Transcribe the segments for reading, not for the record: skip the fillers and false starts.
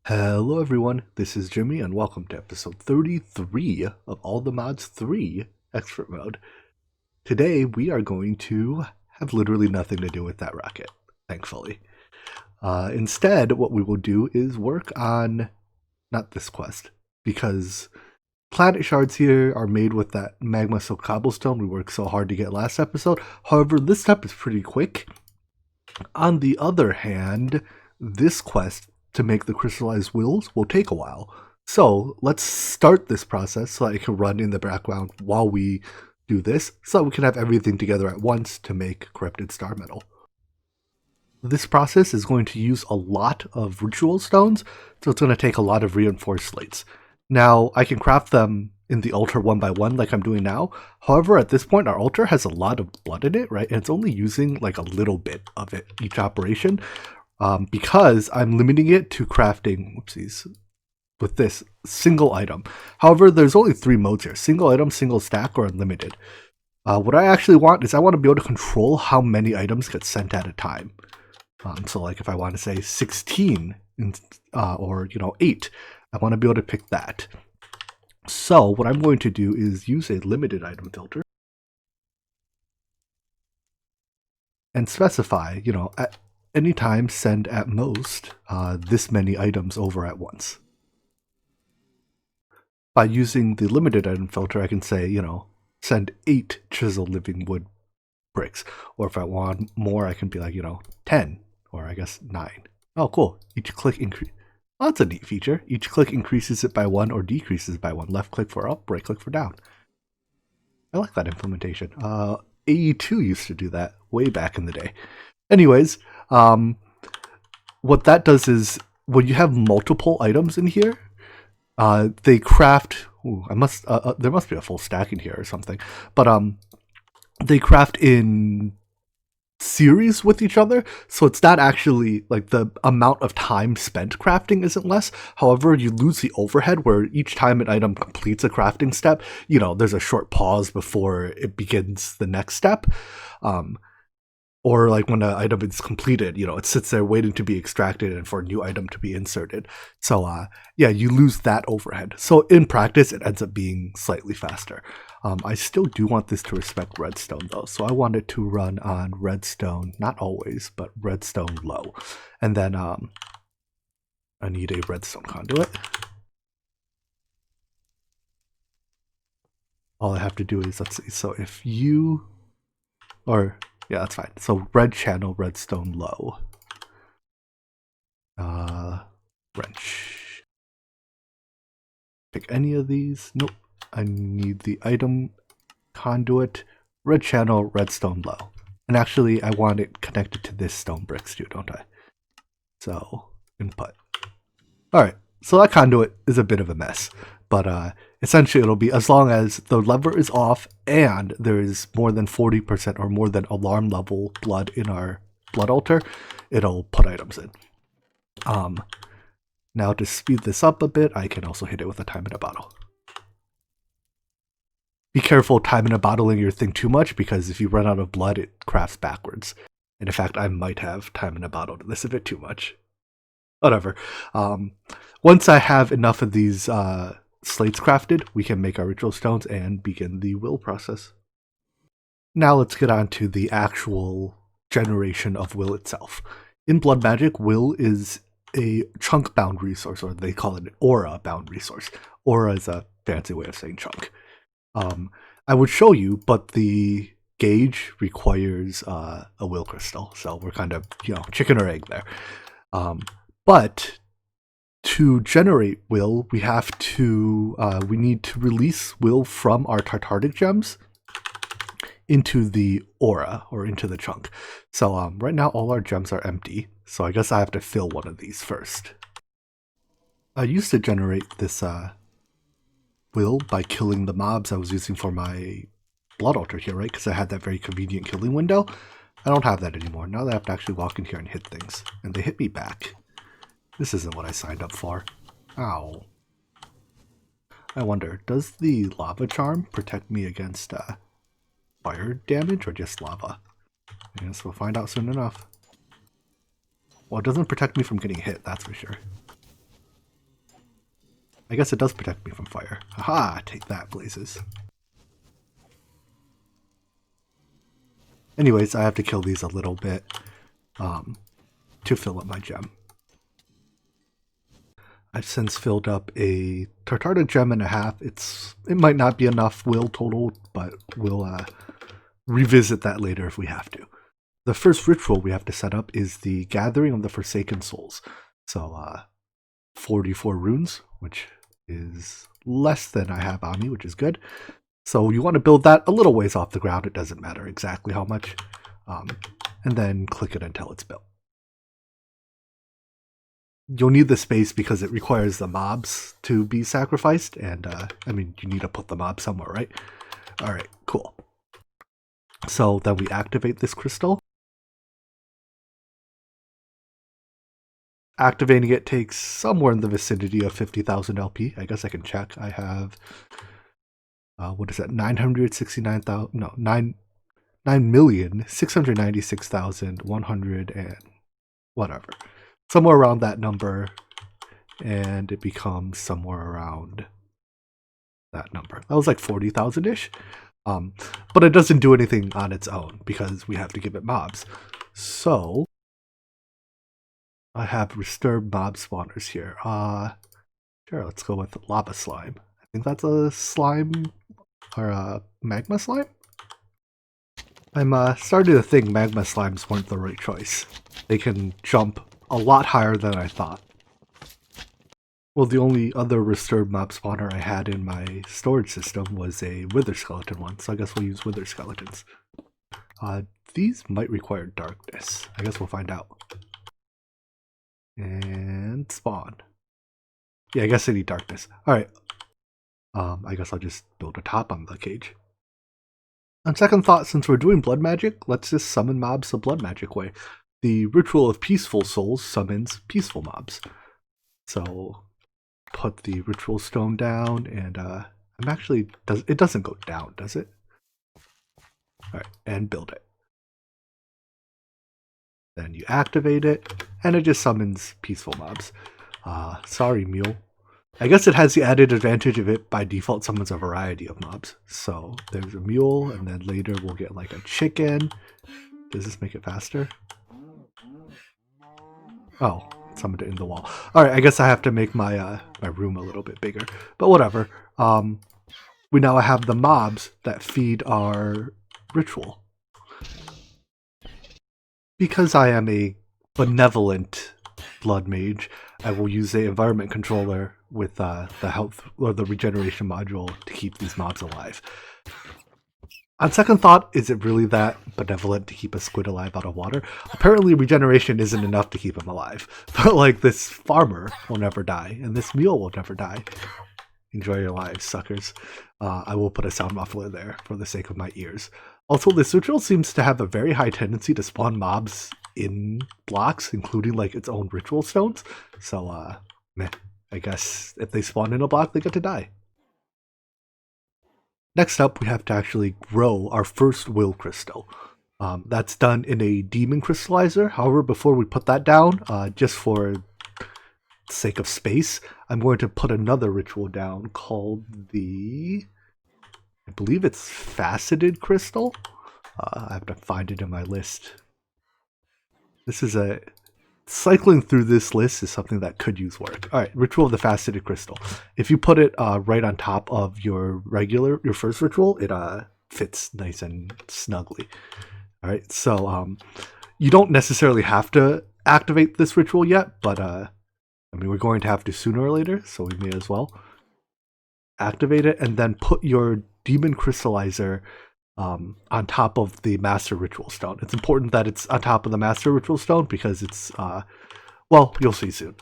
Hello everyone, this is Jimmy and welcome to episode 33 of All the Mods 3 Expert Mode. Today we are going to have literally nothing to do with that rocket, thankfully. Instead, what we will do is work on, not this quest, because planet shards here are made with that magma silk cobblestone we worked so hard to get last episode. However, this step is pretty quick. On the other hand, this quest to make the crystallized wills will take a while. So let's start this process so I can run in the background while we do this, so we can have everything together at once to make corrupted star metal. This process is going to use a lot of ritual stones, so it's going to take a lot of reinforced slates. Now, I can craft them in the altar one by one like I'm doing now. However, at this point, our altar has a lot of blood in it, right? And it's only using like a little bit of it each operation, because I'm limiting it to crafting, whoopsies, with this single item. However, there's only 3 modes here: single item, single stack, or unlimited. What I actually want is I want to be able to control how many items get sent at a time. So like if I want to say 16 or 8, I want to be able to pick that. So what I'm going to do is use a limited item filter and specify, at any time send at most this many items over at once. By using the limited item filter, I can say, send 8 chiseled living wood bricks. Or if I want more, I can be like, 10, or I guess 9. Oh, cool. Each click increase. Oh, that's a neat feature. Each click increases it by 1 or decreases it by 1. Left click for up, right click for down. I like that implementation. AE2 used to do that way back in the day. Anyways, what that does is when you have multiple items in here, they craft. There must be a full stack in here or something. But they craft in series with each other, so it's not actually like the amount of time spent crafting isn't less. However, you lose the overhead where each time an item completes a crafting step, there's a short pause before it begins the next step. Or like when an item is completed, it sits there waiting to be extracted and for a new item to be inserted. So you lose that overhead. So in practice, it ends up being slightly faster. I still do want this to respect redstone though. So I want it to run on redstone, not always, but redstone low. And then I need a redstone conduit. All I have to do is, let's see, so if you, yeah, that's fine. So red channel, redstone low. Wrench. Pick any of these. Nope. I need the item conduit, red channel, redstone low. And actually, I want it connected to this stone bricks too, don't I? So, input. Alright, so that conduit is a bit of a mess. But essentially, it'll be as long as the lever is off and there is more than 40% or more than alarm level blood in our blood altar, it'll put items in. Now to speed this up a bit, I can also hit it with a time in a bottle. Be careful time in a bottling your thing too much, because if you run out of blood, it crafts backwards. And in fact, I might have time in a bottle this a bit too much. Whatever. Once I have enough of these slates crafted, we can make our ritual stones and begin the will process. Now let's get on to the actual generation of will itself. In Blood Magic, will is a chunk bound resource, or they call it an aura bound resource. Aura is a fancy way of saying chunk. I would show you, but the gauge requires a will crystal, so we're kind of, chicken or egg there. But to generate will, we need to release will from our Tartaric gems into the aura, or into the chunk. So right now all our gems are empty, so I guess I have to fill one of these first. I used to generate this will by killing the mobs I was using for my blood altar here, right? Because I had that very convenient killing window. I don't have that anymore. Now that I have to actually walk in here and hit things, and they hit me back. This isn't what I signed up for. Ow. I wonder, does the lava charm protect me against fire damage or just lava? I guess we'll find out soon enough. Well, it doesn't protect me from getting hit, that's for sure. I guess it does protect me from fire. Haha, take that, blazes. Anyways, I have to kill these a little bit to fill up my gem. I've since filled up a Tartaric gem and a half. It might not be enough will total, but we'll revisit that later if we have to. The first ritual we have to set up is the Gathering of the Forsaken Souls. So 44 runes, which is less than I have on me, which is good. So you want to build that a little ways off the ground. It doesn't matter exactly how much. And then click it until it's built. You'll need the space because it requires the mobs to be sacrificed. And I mean, you need to put the mob somewhere, right? All right, cool. So then we activate this crystal. Activating it takes somewhere in the vicinity of 50,000 LP. I guess I can check. I have, what is that? 969,000, no, 9,696,100 and whatever. Somewhere around that number, and it becomes somewhere around that number. That was like 40,000-ish. But it doesn't do anything on its own because we have to give it mobs. So I have disturbed mob spawners here. Sure, let's go with lava slime. I think that's a slime or a magma slime. I'm starting to think magma slimes weren't the right choice. They can jump a lot higher than I thought. Well, the only other disturbed mob spawner I had in my storage system was a wither skeleton one, so I guess we'll use wither skeletons. These might require darkness. I guess we'll find out. And spawn. Yeah, I guess I need darkness. Alright. I guess I'll just build a top on the cage. On second thought, since we're doing blood magic, let's just summon mobs the blood magic way. The Ritual of Peaceful Souls summons peaceful mobs. So put the ritual stone down, and it doesn't go down, does it? Alright, and build it. Then you activate it, and it just summons peaceful mobs. Sorry, mule. I guess it has the added advantage of it by default summons a variety of mobs. So there's a mule, and then later we'll get like a chicken. Does this make it faster? Oh, summoned it in the wall. Alright, I guess I have to make my my room a little bit bigger. But whatever. We now have the mobs that feed our ritual. Because I am a benevolent blood mage, I will use the environment controller with the health or the regeneration module to keep these mobs alive. On second thought, is it really that benevolent to keep a squid alive out of water? Apparently regeneration isn't enough to keep him alive. But like, this farmer will never die, and this mule will never die. Enjoy your lives, suckers. I will put a sound muffler there for the sake of my ears. Also, this ritual seems to have a very high tendency to spawn mobs in blocks, including like its own ritual stones. So, meh. I guess if they spawn in a block, they get to die. Next up, we have to actually grow our first will crystal. That's done in a demon crystallizer. However, before we put that down, just for sake of space, I'm going to put another ritual down called the, I believe it's faceted crystal. I have to find it in my list. This is cycling through this list is something that could use work. All right, Ritual of the Faceted Crystal. If you put it right on top of your first ritual, it fits nice and snugly. All right, so you don't necessarily have to activate this ritual yet, but I mean, we're going to have to sooner or later, so we may as well activate it and then put your demon crystallizer on top of the master ritual stone. It's important that it's on top of the master ritual stone because it's, well, you'll see soon.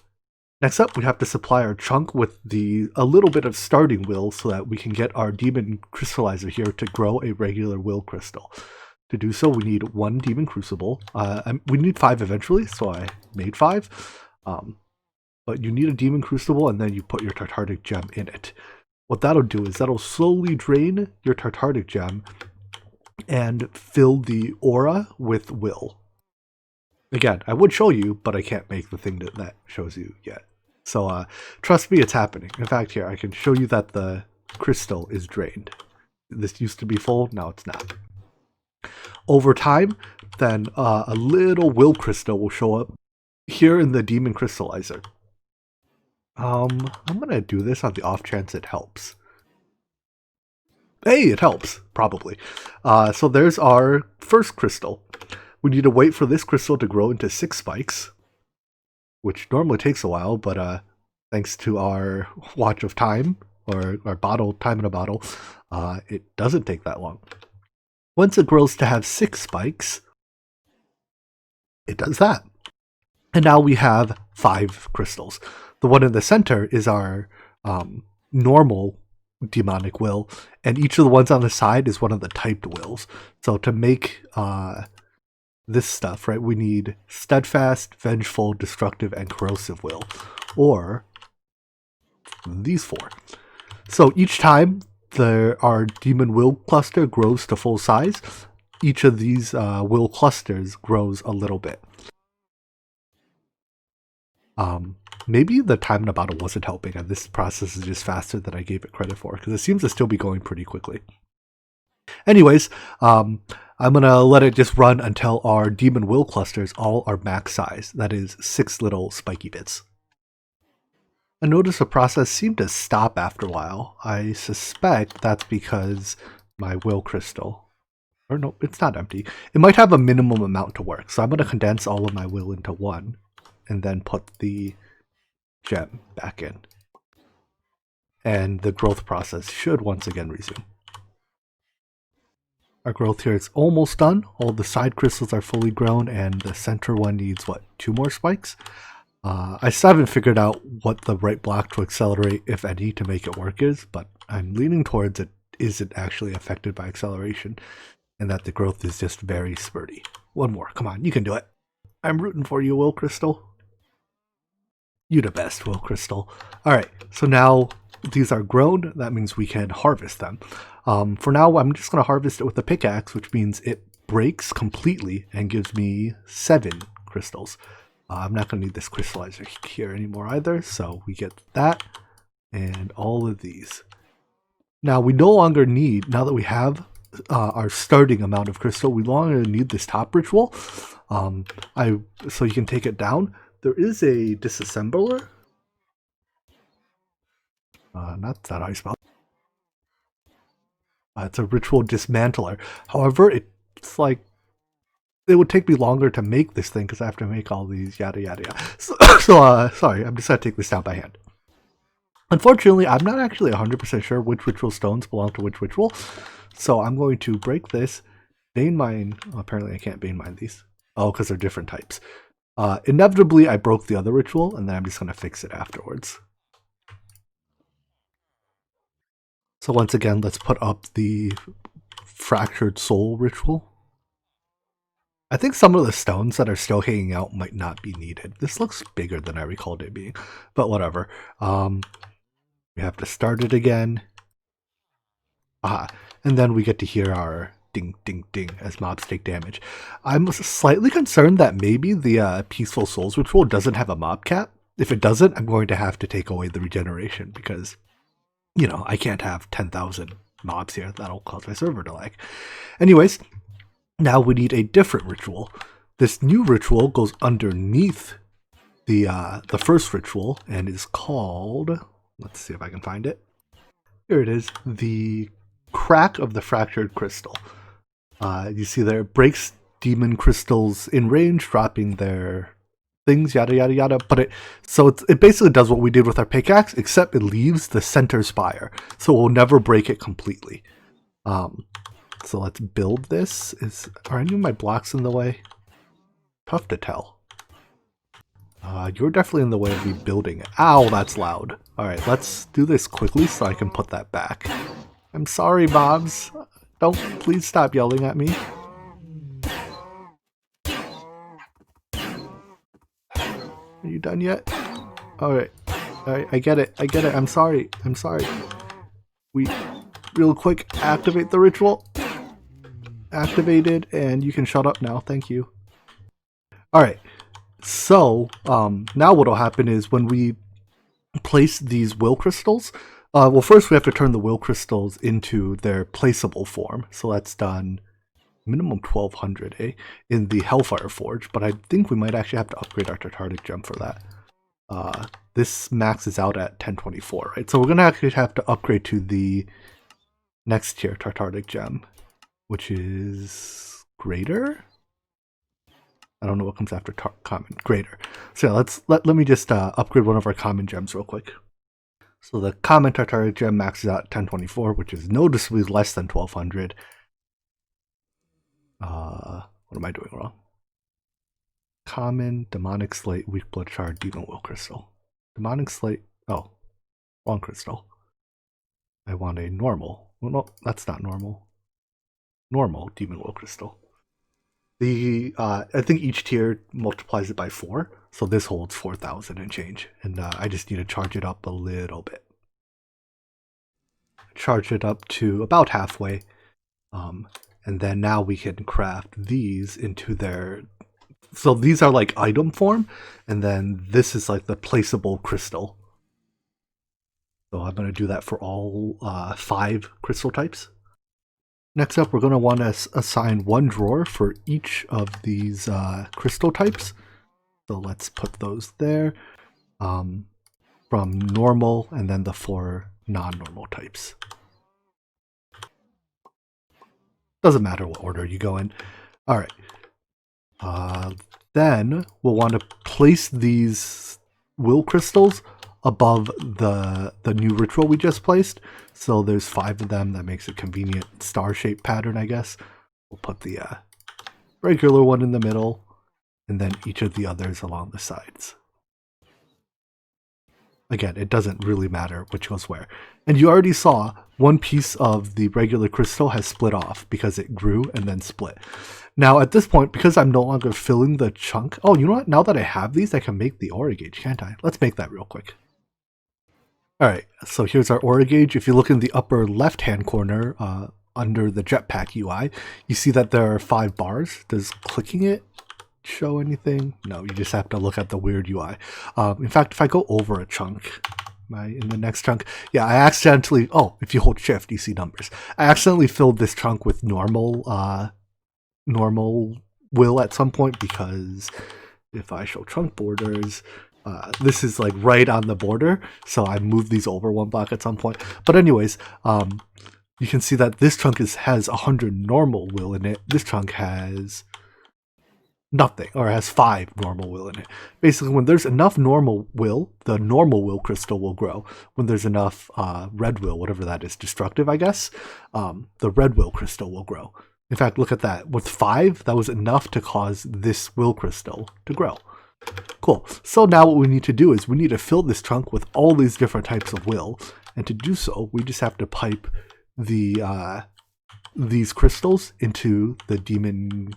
Next up, we have to supply our chunk with a little bit of starting will so that we can get our demon crystallizer here to grow a regular will crystal. To do so, we need 1 demon crucible. We need 5 eventually, so I made 5. But you need a demon crucible, and then you put your Tartaric gem in it. What that'll do is that'll slowly drain your Tartaric gem and fill the aura with will. Again, I would show you, but I can't make the thing that shows you yet. So trust me, it's happening. In fact, here, I can show you that the crystal is drained. This used to be full, now it's not. Over time, then a little will crystal will show up here in the demon crystallizer. I'm gonna do this on the off chance it helps. Hey, it helps, probably. So there's our first crystal. We need to wait for this crystal to grow into 6 spikes, which normally takes a while, but thanks to our watch of time, or our time in a bottle, it doesn't take that long. Once it grows to have 6 spikes, it does that. And now we have 5 crystals. The one in the center is our normal demonic will, and each of the ones on the side is one of the typed wills. So to make this stuff, right, we need steadfast, vengeful, destructive, and corrosive will, or these 4. So each time our demon will cluster grows to full size, each of these will clusters grows a little bit. Maybe the time in a bottle wasn't helping, and this process is just faster than I gave it credit for, because it seems to still be going pretty quickly. Anyways, I'm going to let it just run until our demon will clusters all are max size. That is 6 little spiky bits. I noticed the process seemed to stop after a while. I suspect that's because my will crystal, or no, it's not empty. It might have a minimum amount to work, so I'm going to condense all of my will into one, and then put the gem back in. And the growth process should once again resume. Our growth here is almost done. All the side crystals are fully grown, and the center one needs, what, 2 more spikes? I still haven't figured out what the right block to accelerate, if any, to make it work is, but I'm leaning towards it isn't actually affected by acceleration, and that the growth is just very spurty. One more, come on, you can do it. I'm rooting for you, Will Crystal. You the best, Will Crystal. Alright, so now these are grown. That means we can harvest them. For now, I'm just going to harvest it with a pickaxe, which means it breaks completely and gives me 7 crystals. I'm not going to need this crystallizer here anymore either, so we get that and all of these. Now we no longer need, now that we have our starting amount of crystal, we no longer need this top ritual. So you can take it down. There is a disassembler. Not that I spell. It's a ritual dismantler. However, it's like it would take me longer to make this thing because I have to make all these yada yada yada. So sorry, I'm just gonna take this down by hand. Unfortunately, I'm not actually 100% sure which ritual stones belong to which ritual, so I'm going to break this, vein mine. Oh, apparently, I can't vein mine these. Oh, because they're different types. Inevitably, I broke the other ritual, and then I'm just gonna fix it afterwards. So once again, let's put up the fractured soul ritual. I think some of the stones that are still hanging out might not be needed. This looks bigger than I recalled it being, but whatever. We have to start it again. And then we get to hear our ding, ding, ding as mobs take damage. I'm slightly concerned that maybe the Peaceful Souls ritual doesn't have a mob cap. If it doesn't, I'm going to have to take away the regeneration because, you know, I can't have 10,000 mobs here. That'll cause my server to lag. Anyways, now we need a different ritual. This new ritual goes underneath the first ritual and is called, let's see if I can find it. Here it is, the Crack of the Fractured Crystal. You see there, it breaks demon crystals in range, dropping their things, yada yada yada. But it basically does what we did with our pickaxe, except it leaves the center spire, so we'll never break it completely. So let's build this. Are any of my blocks in the way? Tough to tell. You're definitely in the way of me building it. Ow, that's loud. Alright, let's do this quickly so I can put that back. I'm sorry, mobs. Don't please stop yelling at me. Are you done yet? Alright. Alright, I get it. I get it. I'm sorry. I'm sorry. Real quick, activate the ritual. Activated, and you can shut up now. Thank you. Alright. So, now what'll happen is when we place these will crystals. Well, first we have to turn the will crystals into their placeable form. So that's done minimum 1200, in the Hellfire Forge. But I think we might actually have to upgrade our Tartaric Gem for that. This maxes out at 1024, right? So we're going to actually have to upgrade to the next tier Tartaric Gem, which is greater. I don't know what comes after common. Greater. So yeah, let me just upgrade one of our common gems real quick. So the common Tartaric Gem maxes out at 1024, which is noticeably less than 1200. What am I doing wrong? Common, Demonic Slate, Weak Blood Shard, Demon Will Crystal. Demonic Slate, oh, wrong crystal. I want a normal. Well, no, that's not normal. Normal Demon Will Crystal. I think each tier multiplies it by 4, so this holds 4,000 and change, and I just need to charge it up a little bit. Charge it up to about halfway, and then now we can craft these into their... So these are like item form, and then this is like the placeable crystal. So I'm going to do that for all 5 crystal types. Next up, we're going to want to assign one drawer for each of these crystal types. So let's put those there, from normal and then the 4 non-normal types. Doesn't matter what order you go in. All right. Then we'll want to place these will crystals above the new ritual we just placed. So there's 5 of them. That makes a convenient star-shaped pattern, I guess. We'll put the regular one in the middle, and then each of the others along the sides. Again, it doesn't really matter which goes where. And you already saw one piece of the regular crystal has split off because it grew and then split. Now at this point, because I'm no longer filling the chunk... Oh, you know what? Now that I have these, I can make the aura gauge, can't I? Let's make that real quick. Alright, so here's our aura gauge. If you look in the upper left-hand corner, under the jetpack UI, you see that there are 5 bars. Does clicking it show anything? No, you just have to look at the weird UI. In fact, if I go over a chunk, am I in the next chunk? Yeah, I accidentally... Oh, if you hold shift, you see numbers. I accidentally filled this chunk with normal will at some point, because if I show chunk borders, this is like right on the border, so I moved these over 1 block at some point. But anyways, you can see that this chunk has 100 normal will in it. This chunk has nothing, or has 5 normal will in it. Basically, when there's enough normal will, the normal will crystal will grow. When there's enough red will, whatever that is, destructive, I guess, the red will crystal will grow. In fact, look at that. With 5, that was enough to cause this will crystal to grow. Cool. So now what we need to do is we need to fill this chunk with all these different types of will. And to do so, we just have to pipe these crystals into the demon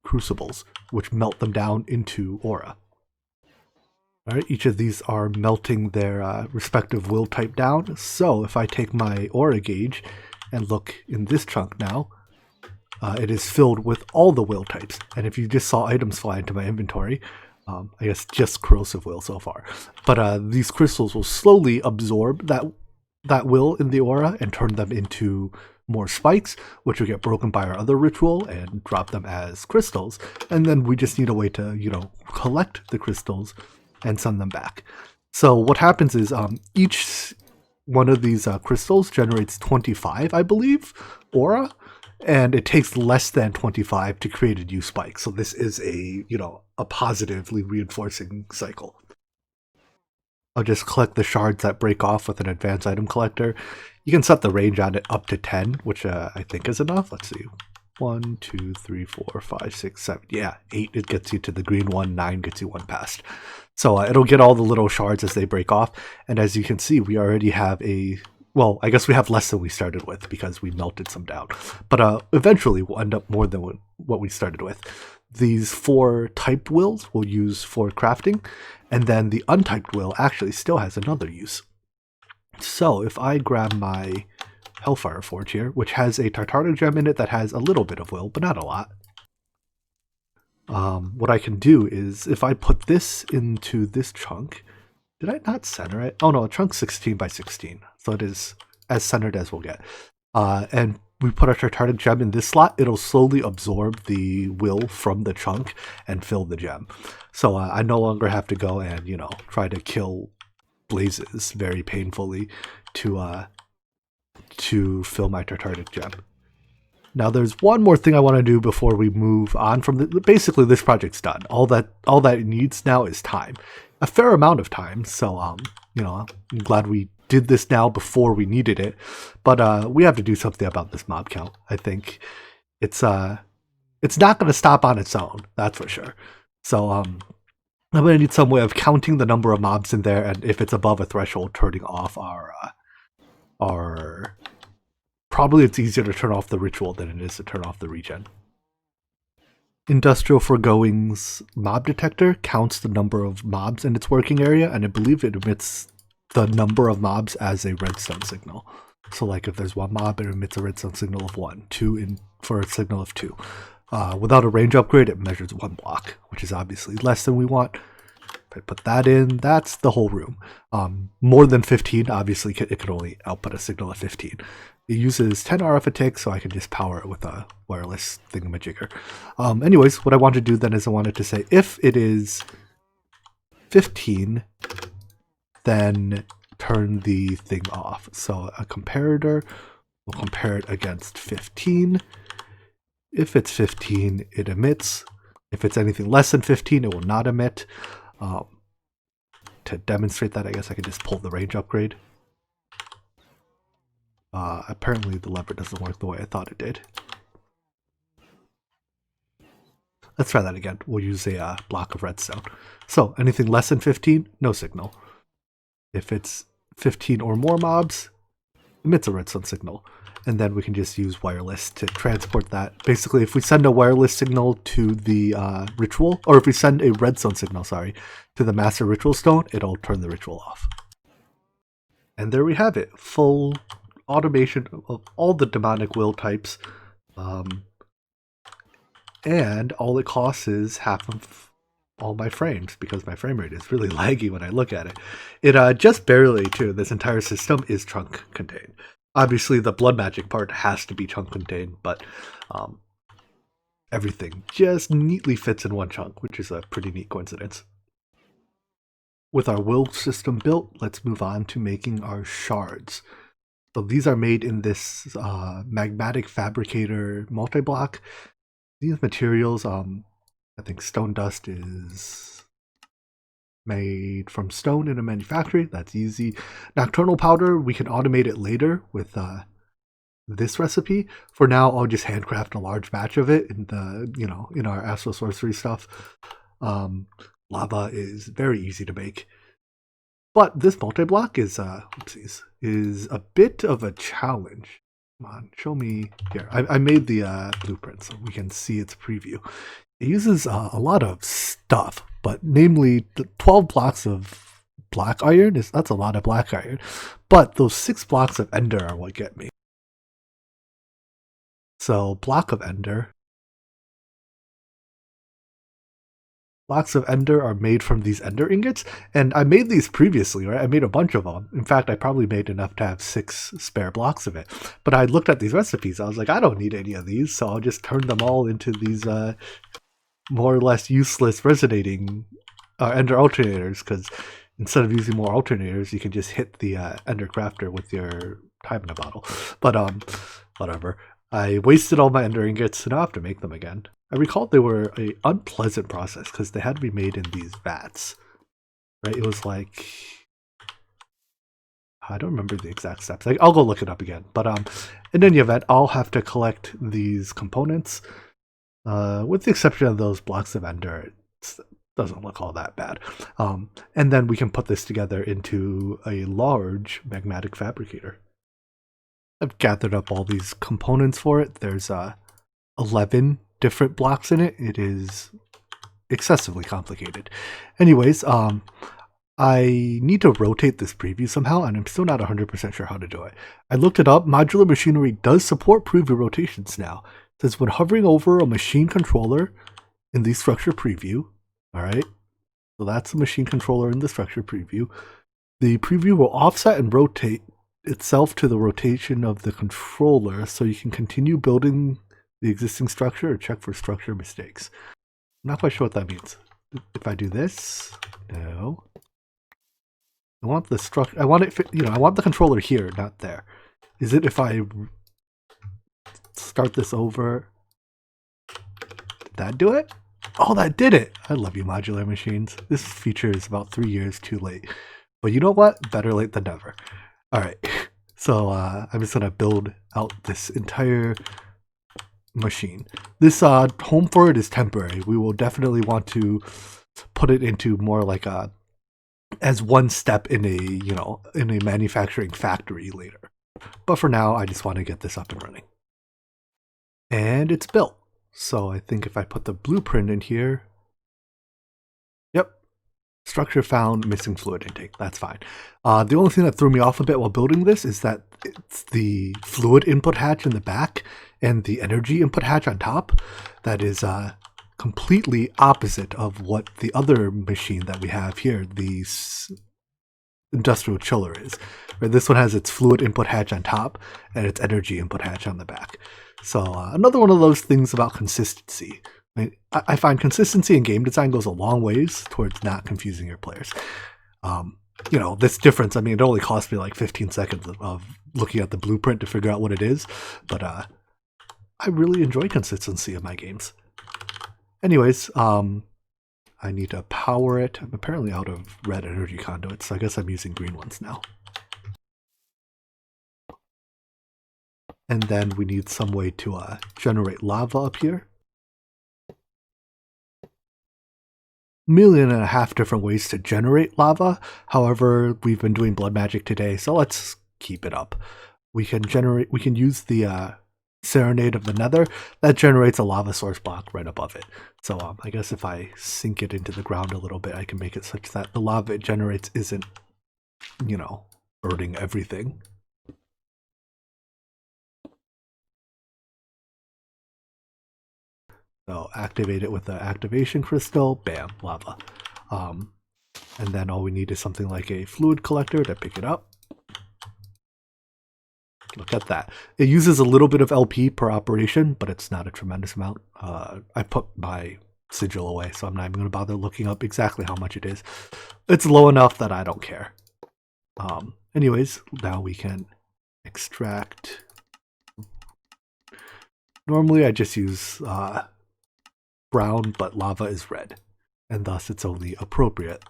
crucibles, which melt them down into aura. Alright, each of these are melting their respective will type down. So if I take my aura gauge and look in this chunk now, it is filled with all the will types. And if you just saw items fly into my inventory, I guess just corrosive will so far, but these crystals will slowly absorb that will in the aura and turn them into more spikes, which will get broken by our other ritual and drop them as crystals. And then we just need a way to, collect the crystals and send them back. So what happens is each one of these crystals generates 25, I believe, aura. And it takes less than 25 to create a new spike. So this is a positively reinforcing cycle. I'll just collect the shards that break off with an advanced item collector. You can set the range on it up to 10, which I think is enough. Let's see. 1, 2, 3, 4, 5, 6, 7. Yeah, 8 it gets you to the green one, 9 gets you 1 past. So it'll get all the little shards as they break off. And as you can see, we already have well, I guess we have less than we started with because we melted some down. But eventually we'll end up more than what we started with. These 4 typed wills we'll use for crafting, and then the untyped will actually still has another use. So if I grab my Hellfire Forge here, which has a Tartaric Gem in it that has a little bit of will, but not a lot. What I can do is, if I put this into this chunk, Did I not center it? Oh no, a chunk's 16 by 16. So it is as centered as we'll get. And we put our retarded gem in this slot, it'll slowly absorb the will from the chunk and fill the gem. So I no longer have to go and, you know, try to kill blazes very painfully to fill my retarded gem. Now there's one more thing I want to do before we move on from the, basically this project's done. All that it needs now is time. A fair amount of time, so you know, I'm glad we did this now before we needed it. But we have to do something about this mob count. I think it's not going to stop on its own, that's for sure. So I'm going to need some way of counting the number of mobs in there, and if it's above a threshold, turning off our probably it's easier to turn off the ritual than it is to turn off the regen. Industrial Foregoing's mob detector counts the number of mobs in its working area, and I believe it emits the number of mobs as a redstone signal. So like if there's one mob, it emits a redstone signal of 1, 2 for a signal of 2. Without a range upgrade, it measures 1 block, which is obviously less than we want. If I put that in, that's the whole room. More than 15, obviously it could only output a signal of 15. It uses 10 RF a tick, so I can just power it with a wireless thingamajigger. Anyways, what I want to do then is I wanted to say if it is 15, then turn the thing off. So a comparator will compare it against 15. If it's 15, it emits. If it's anything less than 15, it will not emit. To demonstrate that, I guess I can just pull the range upgrade. Apparently the lever doesn't work the way I thought it did. Let's try that again. We'll use a block of redstone. So anything less than 15, no signal. If it's 15 or more mobs, emits a redstone signal. And then we can just use wireless to transport that. Basically, if we send a wireless signal to the ritual, or if we send a redstone signal, sorry, to the master ritual stone, it'll turn the ritual off. And there we have it. Full automation of all the demonic will types. And all it costs is half of all my frames, because my frame rate is really laggy when I look at it. It just barely, too. This entire system is chunk contained. Obviously, the blood magic part has to be chunk contained, but everything just neatly fits in one chunk, which is a pretty neat coincidence. With our will system built, let's move on to making our shards. So these are made in this magmatic fabricator multi-block. These materials, I think stone dust is made from stone in a manufactory. That's easy. Nocturnal powder, we can automate it later with this recipe. For now, I'll just handcraft a large batch of it in the, you know, in our astral sorcery stuff. Lava is very easy to make. But this multi-block is a bit of a challenge. Come on, show me here. I made the blueprint so we can see its preview. It uses a lot of stuff, but namely the 12 blocks of black iron, that's a lot of black iron. But those 6 blocks of ender are what get me. So block of ender. Blocks of ender are made from these ender ingots, and I made these previously, right? I made a bunch of them. In fact, I probably made enough to have 6 spare blocks of it. But I looked at these recipes, I was like, I don't need any of these, so I'll just turn them all into these more or less useless resonating ender alternators, because instead of using more alternators, you can just hit the ender crafter with your time in a bottle. But whatever. I wasted all my ender ingots, so now I have to make them again. I recall they were an unpleasant process because they had to be made in these vats, right? It was like, I don't remember the exact steps. I'll go look it up again. But in any event, I'll have to collect these components. With the exception of those blocks of ender, it doesn't look all that bad. And then we can put this together into a large magmatic fabricator. I've gathered up all these components for it. There's 11 different blocks in it. It is excessively complicated. Anyways, I need to rotate this preview somehow, and I'm still not 100% sure how to do it. I looked it up. Modular machinery does support preview rotations now. It says when hovering over a machine controller in the structure preview, all right, So that's the machine controller in the structure preview. The preview will offset and rotate itself to the rotation of the controller so you can continue building the existing structure or check for structure mistakes. I'm not quite sure what that means. If I do this, no. I want the structure, I want it, I want the controller here, not there. Is it if I start this over? Did that do it? Oh, that did it! I love you, modular machines. This feature is about 3 years too late. But you know what? Better late than never. Alright, so I'm just going to build out this entire machine. This home for it is temporary. We will definitely want to put it into more like a as one step in a manufacturing factory later. But for now, I just want to get this up and running. And it's built. So I think if I put the blueprint in here, yep, structure found, missing fluid intake. That's fine. The only thing that threw me off a bit while building this is that it's the fluid input hatch in the back and the energy input hatch on top that is completely opposite of what the other machine that we have here, the industrial chiller, is. Right? This one has its fluid input hatch on top and its energy input hatch on the back. So another one of those things about consistency. I find consistency in game design goes a long ways towards not confusing your players. This difference, I mean, it only cost me like 15 seconds of looking at the blueprint to figure out what it is, but I really enjoy consistency in my games. Anyways, I need to power it. I'm apparently out of red energy conduits, so I guess I'm using green ones now. And then we need some way to generate lava up here. 1.5 million different ways to generate lava. However, we've been doing blood magic today, so let's keep it up. We can use the Serenade of the Nether. That generates a lava source block right above it. So I guess if I sink it into the ground a little bit, I can make it such that the lava it generates isn't, burning everything. So activate it with the activation crystal, bam, lava. And then all we need is something like a fluid collector to pick it up. Look at that. It uses a little bit of LP per operation, but it's not a tremendous amount. I put my sigil away, so I'm not even going to bother looking up exactly how much it is. It's low enough that I don't care. Anyways, now we can extract. Normally I just use brown, but lava is red, and thus it's only appropriate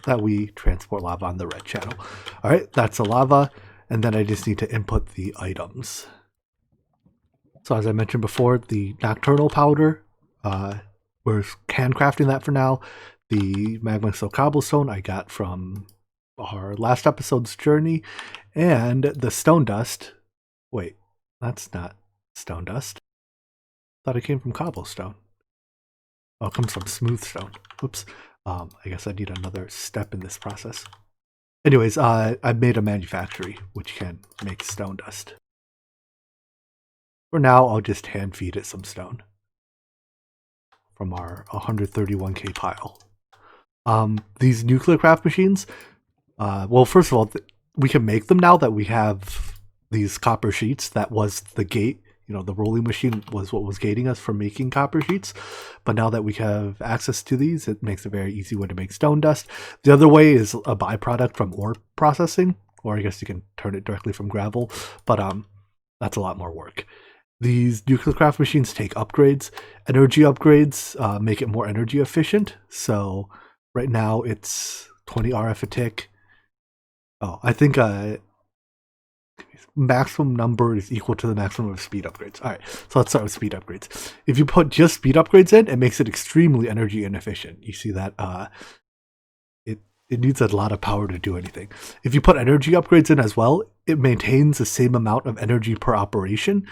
that we transport lava on the red channel. All right, that's the lava, and then I just need to input the items. So as I mentioned before, the nocturnal powder, we're handcrafting that for now. The magma sill cobblestone I got from our last episode's journey, and the stone dust. Wait, that's not stone dust. Thought it came from cobblestone. Oh, it comes from smooth stone. Oops. I guess I need another step in this process. Anyways, I made a manufactory which can make stone dust. For now, I'll just hand feed it some stone from our 131k pile. These nuclear craft machines, well, first of all, we can make them now that we have these copper sheets. That was the gate. The rolling machine was what was gating us from making copper sheets. But now that we have access to these, it makes a very easy way to make stone dust. The other way is a byproduct from ore processing, or I guess you can turn it directly from gravel, but that's a lot more work. These nuclear craft machines take upgrades. Energy upgrades make it more energy efficient. So right now it's 20 RF a tick. Oh, I think maximum number is equal to the maximum of speed upgrades. All right, so let's start with speed upgrades. If you put just speed upgrades in, it makes it extremely energy inefficient. You see that it needs a lot of power to do anything. If you put energy upgrades in as well, it maintains the same amount of energy per operation.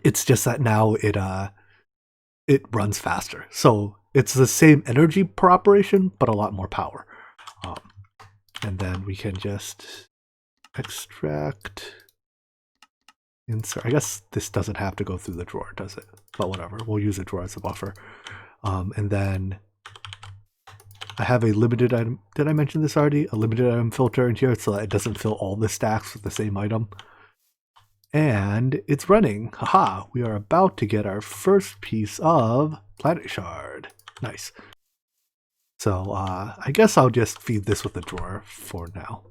It's just that now it runs faster. So it's the same energy per operation, but a lot more power. And then we can just extract, insert. I guess this doesn't have to go through the drawer, does it? But whatever, we'll use a drawer as a buffer. And then I have a limited item. Did I mention this already? A limited item filter in here so that it doesn't fill all the stacks with the same item. And it's running. Haha, we are about to get our first piece of planet shard. Nice. So I guess I'll just feed this with a drawer for now.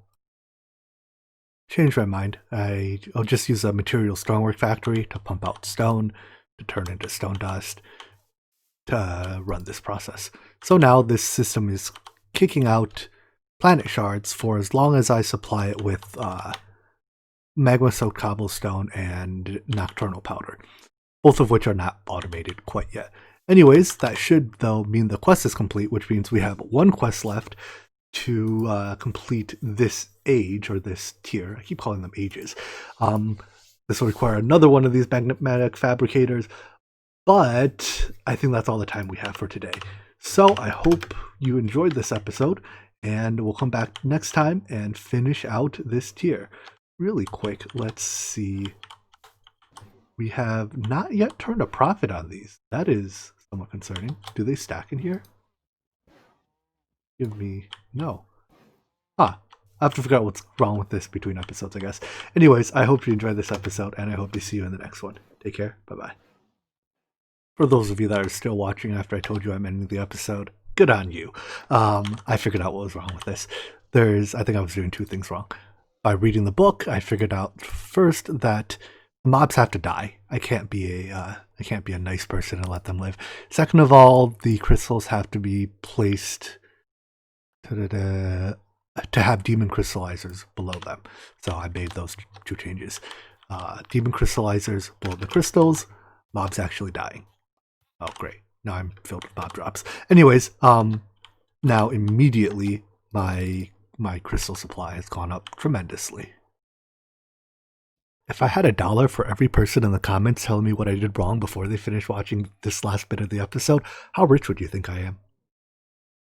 Change my mind. I'll just use a material stonework factory to pump out stone, to turn into stone dust, to run this process. So now this system is kicking out planet shards for as long as I supply it with magma-soaked cobblestone and nocturnal powder, both of which are not automated quite yet. Anyways, that should, though, mean the quest is complete, which means we have one quest left to complete this age, or this tier. I keep calling them ages. This will require another one of these magnetic fabricators, but I think that's all the time we have for today. So I hope you enjoyed this episode, and we'll come back next time and finish out this tier. Really quick, let's see. We have not yet turned a profit on these. That is somewhat concerning. Do they stack in here? Give me... no. Ah, I have to figure out what's wrong with this between episodes, I guess. Anyways, I hope you enjoyed this episode, and I hope to see you in the next one. Take care. Bye-bye. For those of you that are still watching after I told you I'm ending the episode, good on you. I figured out what was wrong with this. I think I was doing two things wrong. By reading the book, I figured out first that mobs have to die. I can't be a nice person and let them live. Second of all, the crystals have to be placed to have demon crystallizers below them. So I made those two changes. Demon crystallizers below the crystals, mobs actually dying. Oh, great. Now I'm filled with mob drops. Anyways, now immediately my crystal supply has gone up tremendously. If I had $1 for every person in the comments telling me what I did wrong before they finished watching this last bit of the episode, how rich would you think I am?